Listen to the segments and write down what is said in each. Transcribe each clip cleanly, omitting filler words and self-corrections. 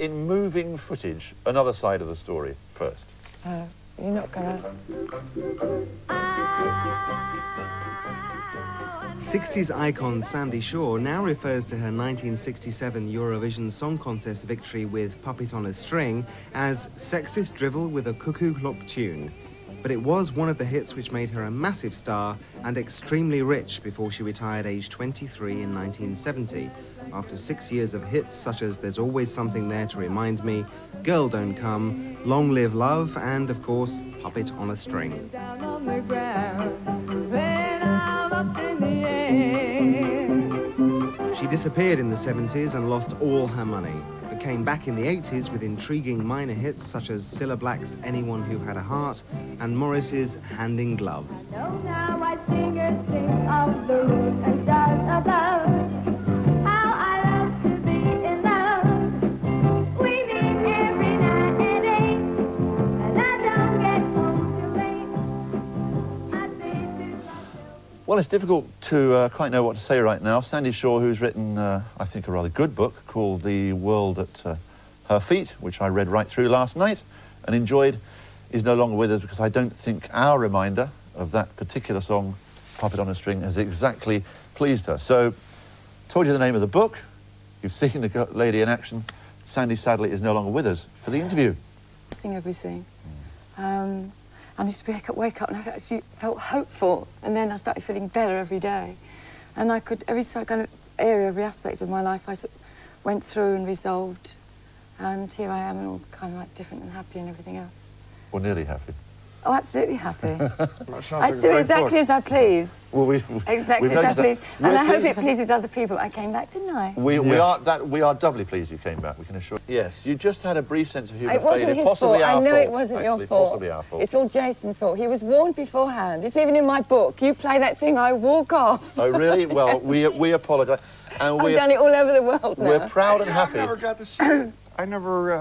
in moving footage another side of the story first? You're not gonna... 60s icon Sandie Shaw now refers to her 1967 Eurovision Song Contest victory with Puppet on a String as sexist drivel with a cuckoo clock tune. But it was one of the hits which made her a massive star and extremely rich before she retired aged 23 in 1970. After 6 years of hits such as There's Always Something There to Remind Me, Girl Don't Come, Long Live Love, and of course, Puppet on a String. She disappeared in the 70s and lost all her money, but came back in the 80s with intriguing minor hits such as Cilla Black's Anyone Who Had a Heart and Morris's Hand in Glove. Well, it's difficult to quite know what to say right now. Sandie Shaw, who's written, I think, a rather good book called The World at Her Feet, which I read right through last night and enjoyed, is no longer with us because I don't think our reminder of that particular song, Puppet on a String, has exactly pleased her. So, told you the name of the book. You've seen the lady in action. Sandie, sadly, is no longer with us for the interview. Sing everything. I used to wake up and I actually felt hopeful, and then I started feeling better every day. And I could, every kind of area, every aspect of my life, I went through and resolved. And here I am, and all kind of like different and happy and everything else. Or nearly happy. Oh, absolutely happy. I do exactly as I please. Well, exactly as I please. And I hope it pleases other people. I came back, didn't I? We are doubly pleased you came back, we can assure you. Yes, you just had a brief sense of humour. It wasn't his fault. I know it wasn't your fault. Possibly our fault. It's all Jason's fault. He was warned beforehand. It's even in my book. You play that thing, I walk off. Oh, really? Well, we apologise. And I've done it all over the world now. We're proud and happy. I never got to see it. I've never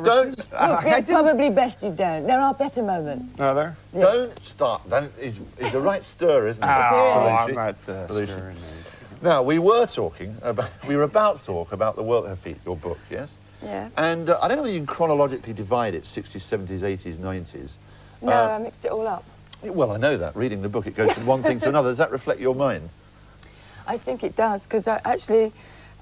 Don't. seen it. It's probably best you don't. There are better moments. Are there? Yeah. Don't start. He's a right stir, isn't he? Oh, I'm Belushi. not stirring. Now, we were about to talk about The World at Her Feet, your book, yes? Yes. And I don't know whether you can chronologically divide it, 60s, 70s, 80s, 90s. No, I mixed it all up. Well, I know that. Reading the book, it goes from one thing to another. Does that reflect your mind? I think it does, because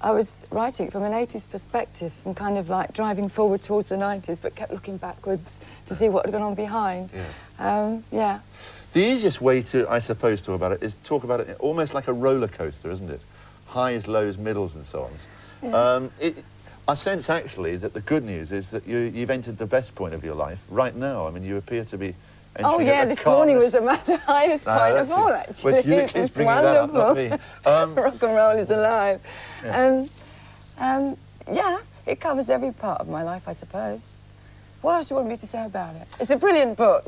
I was writing it from an 80s perspective and kind of like driving forward towards the 90s, but kept looking backwards to see what had gone on behind. Yes. Yeah. The easiest way to, I suppose, talk about it is talk about it almost like a roller coaster, isn't it? Highs, lows, middles, and so on. Yeah. I sense, actually, that the good news is that you've entered the best point of your life right now. I mean, you appear to be oh, yeah, this morning was the highest point of all, actually. Well, it's bringing that up, not me. Rock and roll is alive. Yeah. Yeah, it covers every part of my life, I suppose. What else do you want me to say about it? It's a brilliant book.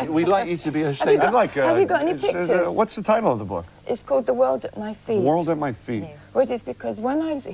We'd like you to be ashamed. Have you got any pictures? What's the title of the book? It's called The World at My Feet. The World at My Feet. Which is because when I was...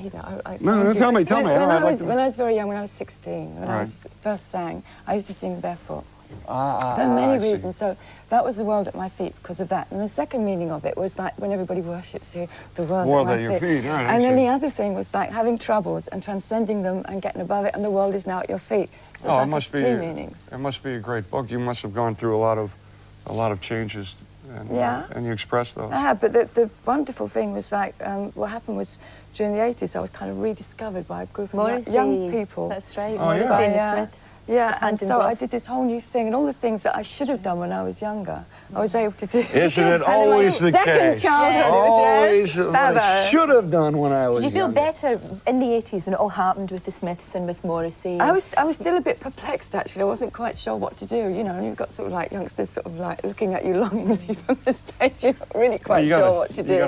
No, tell me. When I was very young, when I was 16, when I first sang, I used to sing barefoot. For many reasons. So that was the world at my feet because of that. And the second meaning of it was like when everybody worships you, the world at your feet. Right, and then the other thing was like having troubles and transcending them and getting above it, and the world is now at your feet. So oh, like it must be. Three meanings. It must be a great book. You must have gone through a lot of changes. And, and you expressed those. I have, but the wonderful thing was like what happened was during the 80s I was kind of rediscovered by a group of young people. That's right. Oh, Morrissey and the Smiths. Yeah, and so I did this whole new thing, and all the things that I should have done when I was younger, I was able to do. Isn't it always the case? Second childhood, always I should have done when I was younger. Did you feel younger. better in the 80s when it all happened with the Smiths and with Morrissey? I was still a bit perplexed, actually. I wasn't quite sure what to do, you know, and you've got sort of like youngsters sort of like looking at you longingly from the stage. You're not really quite sure what to do.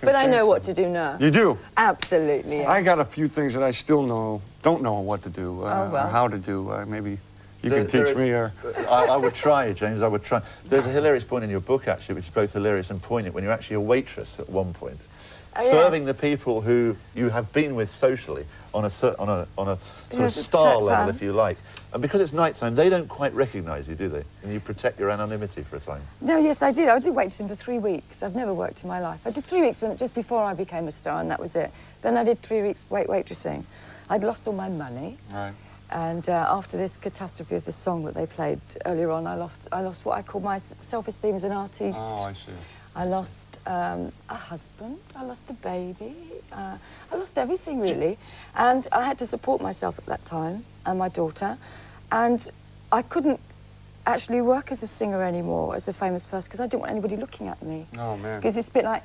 But I know what to do now. You do? Absolutely, yes. I got a few things that I still don't know what to do, or how to do. Maybe you can teach me, or... I would try, James, I would try. There's a hilarious point in your book, actually, which is both hilarious and poignant, when you're actually a waitress at one point, serving the people who you have been with socially on a sort of star level, if you like. And because it's nighttime, they don't quite recognise you, do they? And you protect your anonymity for a time. No, yes, I did. I did waitressing for 3 weeks. I've never worked in my life. I did 3 weeks just before I became a star, and that was it. Then I did 3 weeks waitressing. I'd lost all my money. Right. And after this catastrophe of the song that they played earlier on, I lost what I call my self-esteem as an artist. Oh, I see. I lost a husband, I lost a baby, I lost everything really. And I had to support myself at that time, and my daughter. And I couldn't actually work as a singer anymore, as a famous person, because I didn't want anybody looking at me. Oh, man. Because it's a bit like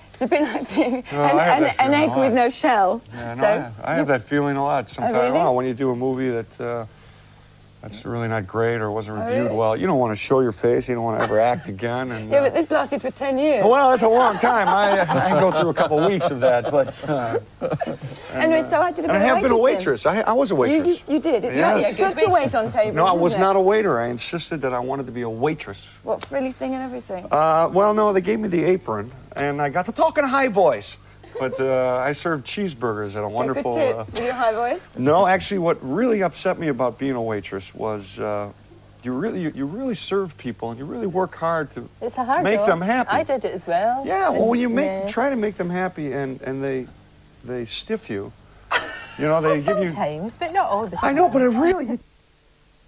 being Well, an egg with no shell. Yeah, no, I have that feeling a lot sometimes. Oh, really? Oh, when you do a movie that's really not great or wasn't reviewed really? well, you don't want to show your face, you don't want to ever act again. And, Yeah, but this lasted for 10 years. well, that's a long time. I go through a couple of weeks of that, but... Anyway, so I did a bit and I have been a waitress. I was a waitress. You did. It's Yes. good to wait on tables. No, I was isn't it? not a waiter. I insisted that I wanted to be a waitress. What, frilly thing and everything? Well, no, they gave me the apron, and I got to talk in a high voice. But I served cheeseburgers at a wonderful... Good tips with your high voice? No, actually, what really upset me about being a waitress was you really serve people, and you really work hard to It's a hard make job. them happy. I did it as well. Yeah, well, when you Yeah. try to make them happy, and they stiff you, you know, they give you... Sometimes, but not all the time. I know, but it really...